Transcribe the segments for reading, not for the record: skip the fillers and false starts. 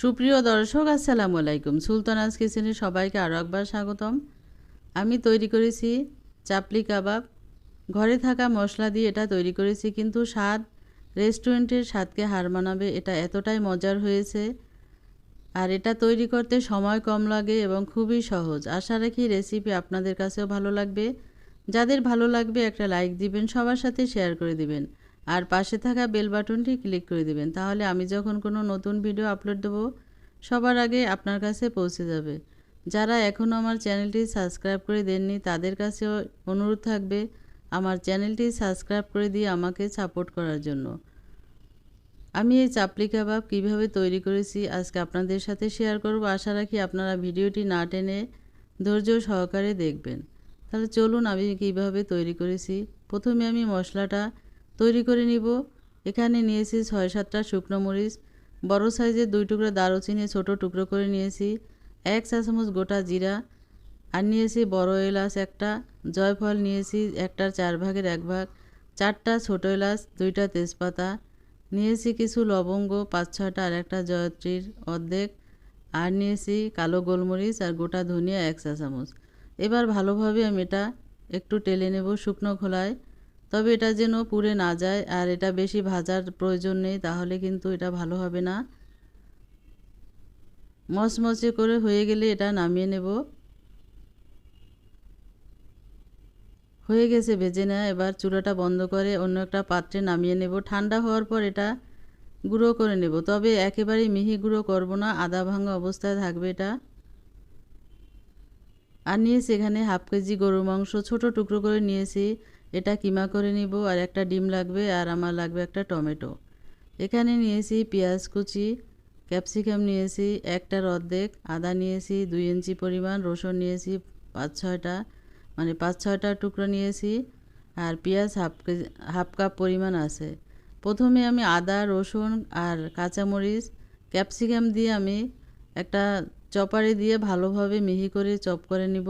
সুপ্রিয় দর্শক আসসালামু আলাইকুম। সুলতানাস কিচেনে সবাইকে আরও একবার স্বাগতম। আমি তৈরি করেছি চাপলি কাবাব। ঘরে থাকা মশলা দিয়ে এটা তৈরি করেছি, কিন্তু স্বাদ রেস্টুরেন্টের স্বাদকে হার মানাবে। এটা এতটাই মজার হয়েছে, আর এটা তৈরি করতে সময় কম লাগে এবং খুবই সহজ। আশা রাখি রেসিপি আপনাদের কাছেও ভালো লাগবে। যাদের ভালো লাগবে একটা লাইক দিবেন, সবার সাথে শেয়ার করে দিবেন, আর পাশে থাকা বেল বাটনটি ক্লিক করে দিবেন। তাহলে আমি যখন কোনো নতুন ভিডিও আপলোড দেব সবার আগে আপনার কাছে পৌঁছে যাবে। যারা এখনও আমার চ্যানেলটি সাবস্ক্রাইব করে দেননি তাদের কাছেও অনুরোধ থাকবে আমার চ্যানেলটি সাবস্ক্রাইব করে দিয়ে আমাকে সাপোর্ট করার জন্য। আমি এই চাপলি কাবাব কীভাবে তৈরি করেছি আজকে আপনাদের সাথে শেয়ার করব। আশা রাখি আপনারা ভিডিওটি না টেনে ধৈর্য সহকারে দেখবেন। তাহলে চলুন আমি কীভাবে তৈরি করেছি। প্রথমে আমি মশলাটা তৈরি করে নিব। এখানে নিয়েছি ৬-৭টা শুকনো মরিচ, বড় সাইজের 2 টুকরো দারুচিনি ছোট টুকরো করে নিয়েছি, 1 চা চামচ গোটা জিরা, আর নিয়েছি বড় এলাচ একটা, জয়ফল নিয়েছি 1টার 4 ভাগের 1 ভাগ, 4টা ছোট এলাচ, 2টা তেজপাতা নিয়েছি, কিছু লবঙ্গ 5-6টা, আর একটা জয়ত্রীর অর্ধেক, আর নিয়েছি কালো গোলমরিচ আর গোটা ধনিয়া 1 চা চামচ। এবার ভালোভাবে আমি এটা একটু টেলে নেব শুকনো খোলায়। তবে এটা যেন পুড়ে না যায়, আর এটা বেশি ভাজার প্রয়োজন নেই, তাহলে কিন্তু এটা ভালো হবে না। মচমচে করে হয়ে গেলে এটা নামিয়ে নেব। হয়ে গেছে ভেজে নেওয়া। এবার চুলাটা বন্ধ করে অন্য একটা পাত্রে নামিয়ে নেব। ঠান্ডা হওয়ার পর এটা গুঁড়ো করে নেব, তবে একেবারে মিহি গুঁড়ো করব না, আদা ভাঙা অবস্থায় থাকবে এটা। আর নিয়েছি এখানে হাফ কেজি গরুর মাংস ছোট টুকরো করে নিয়েছি, এটা কিমা করে নিব। আর একটা ডিম লাগবে, আর আমার লাগবে একটা টমেটো। এখানে নিয়েছি পেঁয়াজ কুচি, ক্যাপসিকাম নিয়েছি 1টার অর্ধেক, আদা নিয়েছি 2 ইঞ্চি পরিমাণ, রসুন নিয়েছি 5-6টা, মানে 5-6টা টুকরো নিয়েছি, আর পেঁয়াজ হাফ কাপ পরিমাণ আছে। প্রথমে আমি আদা, রসুন আর কাঁচামরিচ, ক্যাপসিকাম দিয়ে আমি একটা চপারে দিয়ে ভালোভাবে মিহি করে চপ করে নিব।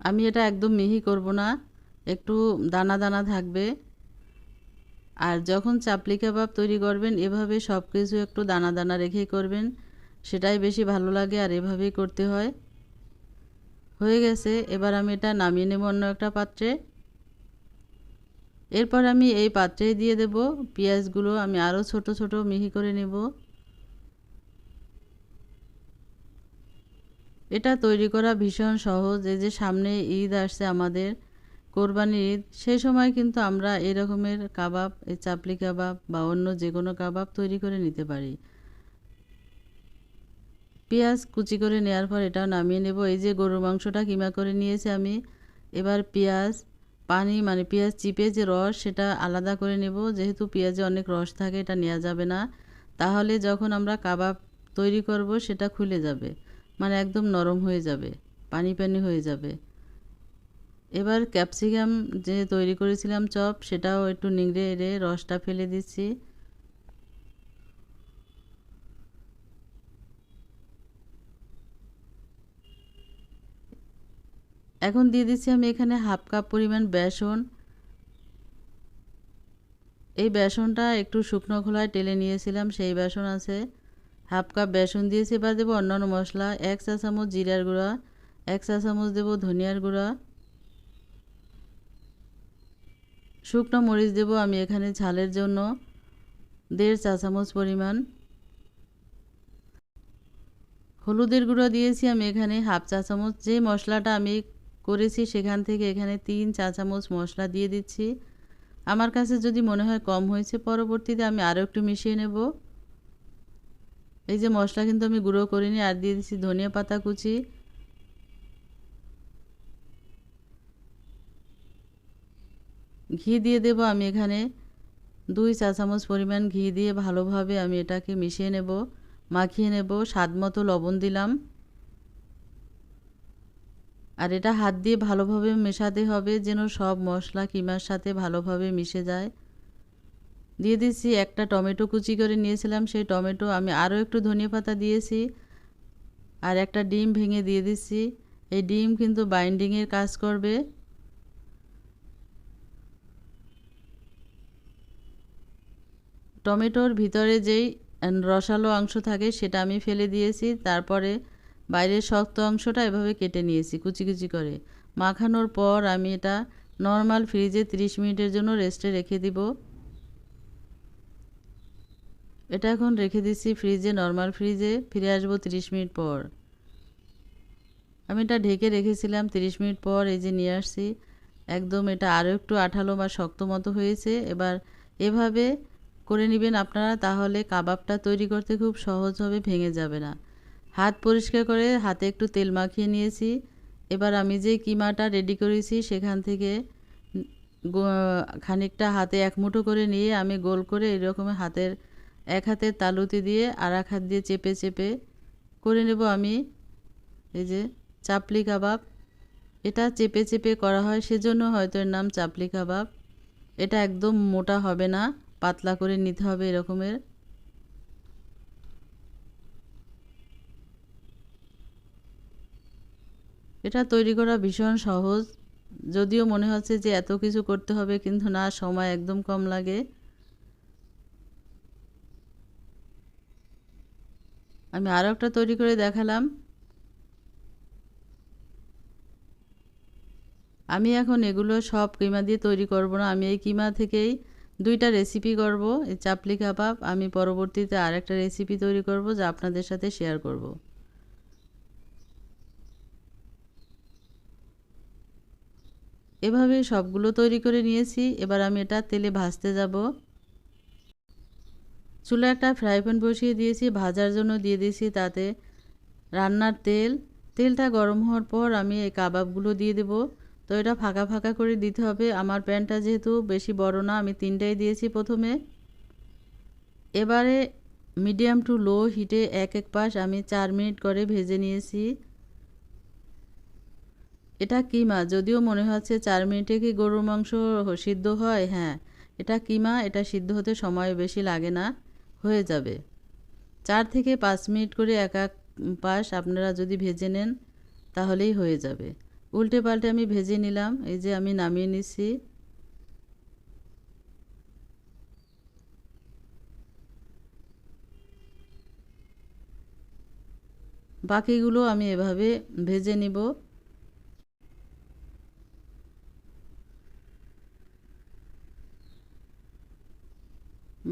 আমি এটা একদম মিহি করব না, একটু দানা দানা থাকবে। আর যখন চাপলি কাবাব তৈরি করবেন এভাবে সব কিছু একটু দানা দানা রেখেই করবেন, সেটাই বেশি ভালো লাগে, আর এভাবেই করতে হয়। হয়ে গেছে, এবার আমি এটা নামিয়ে নেব অন্য একটা পাত্রে। এরপর আমি এই পাত্রে দিয়ে দেব পেঁয়াজগুলো, আমি আরও ছোট ছোট মিহি করে নেব। এটা তৈরি করা ভীষণ সহজ। এই যে সামনে ঈদ আসছে আমাদের, কোরবানির ঈদ, সেই সময় কিন্তু আমরা এই রকমের কাবাব, এই চাপলি কাবাব বা অন্য যে কোনো কাবাব তৈরি করে নিতে পারি। পেঁয়াজ কুচি করে নেওয়ার পর এটাও নামিয়ে নেব। এই যে গরুর মাংসটা কিমা করে নিয়েছি আমি। এবার পেঁয়াজ পানি, মানে পেঁয়াজ চিপে যে রস সেটা আলাদা করে নেব, যেহেতু পেঁয়াজে অনেক রস থাকে এটা নেওয়া যাবে না, তাহলে যখন আমরা কাবাব তৈরি করব সেটা খুলে যাবে, মানে একদম নরম হয়ে যাবে, পানি পানি হয়ে যাবে। এবার ক্যাপসিকাম যে তৈরি করেছিলাম চপ, সেটাও একটু নিংড়ে এড়ে রসটা ফেলে দিচ্ছি। এখন দিয়ে দিচ্ছি আমি এখানে হাফ কাপ পরিমাণ বেসন। এই বেসনটা একটু শুকনো খোলায় টেলে নিয়েছিলাম, সেই বেসন আছে, হাফ কাপ বেসন দিয়েছি। এবার দেবো অন্যান্য মশলা, 1 চা চামচ জিরার গুঁড়া, 1 চা চামচ দেবো ধনিয়ার গুঁড়া, শুকনো মরিচ দেবো আমি এখানে ঝালের জন্য 1.5 চা চামচ পরিমাণ, হলুদের গুঁড়ো দিয়েছি আমি এখানে হাফ চা চামচ। যে মশলাটা আমি করেছি সেখান থেকে এখানে 3 চা চামচ মশলা দিয়ে দিচ্ছি। আমার কাছে যদি মনে হয় কম হয়েছে পরবর্তীতে আমি আরও একটু মিশিয়ে নেব। এই যে মশলা কিন্তু আমি গুঁড়ো করিনি। আর দিয়ে দিচ্ছি ধনিয়া পাতা কুচি, ঘি দিয়ে দেব আমি এখানে 2 চা চামচ পরিমাণ ঘি দিয়ে ভালোভাবে আমি এটাকে মিশিয়ে নেব, মাখিয়ে নেব। স্বাদ মতো লবণ দিলাম, আর এটা হাত দিয়ে ভালোভাবে মেশাতে হবে যেন সব মশলা কিমার সাথে ভালোভাবে মিশে যায়। দিয়ে দিচ্ছি একটা টমেটো কুচি করে নিয়েছিলাম, সেই টমেটো আমি আরও একটু ধনিয়া পাতা দিয়েছি, আর একটা ডিম ভেঙে দিয়ে দিচ্ছি। এই ডিম কিন্তু বাইন্ডিংয়ের কাজ করবে। টমেটোর ভিতরে যেই রসালো অংশ থাকে সেটা আমি ফেলে দিয়েছি। তারপরে বাইরের শক্ত অংশটা এভাবে কেটে নিয়েছি কুচি কুচি করে। মাখানোর পর আমি এটা নর্মাল ফ্রিজে 30 মিনিটের জন্য রেস্টে রেখে দিব। এটা এখন রেখে দিচ্ছি ফ্রিজে, নর্মাল ফ্রিজে। ফিরে আসবো 30 মিনিট পর। আমি এটা ঢেকে রেখেছিলাম, 30 মিনিট পর এই যে নিয়ে আসছি। একদম এটা আরও একটু আঠালো বা শক্ত মতো হয়েছে। এবার এভাবে করে নেবেন আপনারা, তাহলে কাবাবটা তৈরি করতে খুব সহজ হবে, ভেঙে যাবে না। হাত পরিষ্কার করে হাতে একটু তেল মাখিয়ে নিয়েছি। এবার আমি যে কিমাটা রেডি করেছি সেখান থেকে খানিকটা হাতে এক মুঠো করে নিয়ে আমি গোল করে এরকম এক হাতের তালুতে দিয়ে আর এক হাত দিয়ে চেপে চেপে করে নেব আমি। এই যে চাপলি কাবাব, এটা চেপে চেপে করা হয়, সেজন্য হয়তো এর নাম চাপলি কাবাব। এটা একদম মোটা হবে না, পাতলা করে নিতে হবে এরকমের। এটা তৈরি করা ভীষণ সহজ, যদিও মনে হচ্ছে যে এত কিছু করতে হবে, কিন্তু না, সময় একদম কম লাগে। আমি আরও একটা তৈরি করে দেখালাম। আমি এখন এগুলো সব কিমা দিয়ে তৈরি করব না, আমি এই কিমা থেকেই 2টা রেসিপি করব। এই চাপলি কাবাব আমি পরবর্তীতে আরেকটা রেসিপি তৈরি করব, যা আপনাদের সাথে শেয়ার করব। এভাবে সবগুলো তৈরি করে নিয়েছি। এবার আমি এটা তেলে ভাজতে যাব। চুলা একটা ফ্রাই প্যান বসিয়ে দিয়েছি, ভাজার জন্য দিয়ে দিয়েছি তাতে রান্নার তেল। তেলটা গরম হওয়ার পর আমি এই কাবাবগুলো দিয়ে দেব। তো এটা ফাঁকা ফাঁকা করে দিতে হবে। আমার প্যানটা যেহেতু বেশি বড় না, আমি 3টাই দিয়েছি প্রথমে। এবারে মিডিয়াম টু লো হিটে এক এক পাশ আমি 4 মিনিট করে ভেজে নিয়েছি। এটা কিমা, যদিও মনে হচ্ছে 4 মিনিটে কি গরুর মাংস সিদ্ধ হয়? হ্যাঁ, এটা কিমা, এটা সিদ্ধ হতে সময় বেশি লাগে না, হয়ে যাবে। 4 থেকে 5 মিনিট করে এক এক পাশ আপনারা যদি ভেজে নেন তাহলেই হয়ে যাবে। উল্টে পাল্টে আমি ভেজে নিলাম। এই যে আমি নামিয়ে নিচ্ছি। বাকিগুলো আমি এভাবে ভেজে নিব।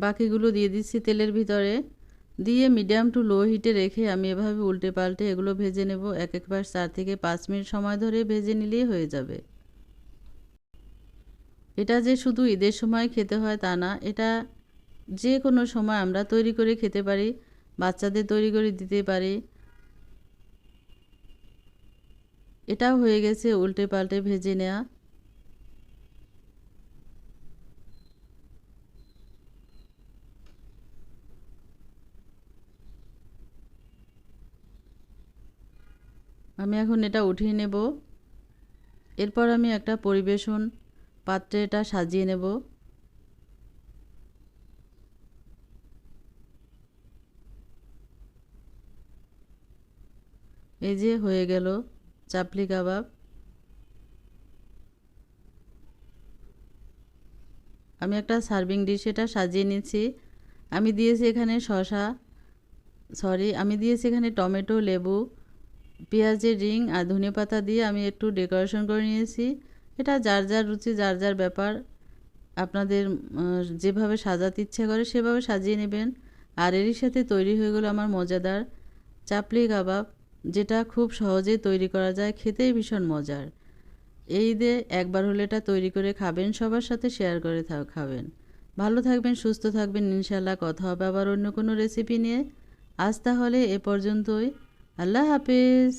বাকিগুলো দিয়ে দিচ্ছি তেলের ভিতরে, দিয়ে মিডিয়াম টু লো হিটে রেখে আমি এভাবে উল্টে পাল্টে এগুলো ভেজে নেব। এক এক পাশ 4 থেকে 5 মিনিট সময় ধরে ভেজে নিলেই হয়ে যাবে। এটা যে শুধু ঈদের সময় খেতে হয় তা না, এটা যে কোনো সময় আমরা তৈরি করে খেতে পারি, বাচ্চাদের তৈরি করে দিতে পারি। এটাও হয়ে গেছে উল্টে পাল্টে ভেজে নেওয়া। আমি এখন এটা উঠিয়ে নেব। এরপর আমি একটা পরিবেশন পাত্রে এটা সাজিয়ে নেব। এই যে হয়ে গেল চাপলি কাবাব। আমি একটা সার্ভিং ডিশ এটা সাজিয়ে নিচ্ছি। আমি দিয়েছি এখানে আমি দিয়েছি এখানে টমেটো, লেবু, পেঁয়াজের রিং আর ধনেপাতা দিয়ে আমি একটু ডেকোরেশন করে নিয়েছি। এটা যার যার রুচি, যার যার ব্যাপার, আপনাদের যেভাবে সাজাতে ইচ্ছে করে সেভাবে সাজিয়ে নেবেন। আর এরই সাথে তৈরি হয়ে গেল আমার মজাদার চাপলি কাবাব, যেটা খুব সহজে তৈরি করা যায়, খেতেই ভীষণ মজার। এই ঈদে একবার হলে এটা তৈরি করে খাবেন, সবার সাথে শেয়ার করে খাবেন। ভালো থাকবেন, সুস্থ থাকবেন, ইনশাল্লাহ কথা হবে আবার অন্য কোনো রেসিপি নিয়ে। আজ তাহলে এ পর্যন্তই। আল্লাহ হাফেজ।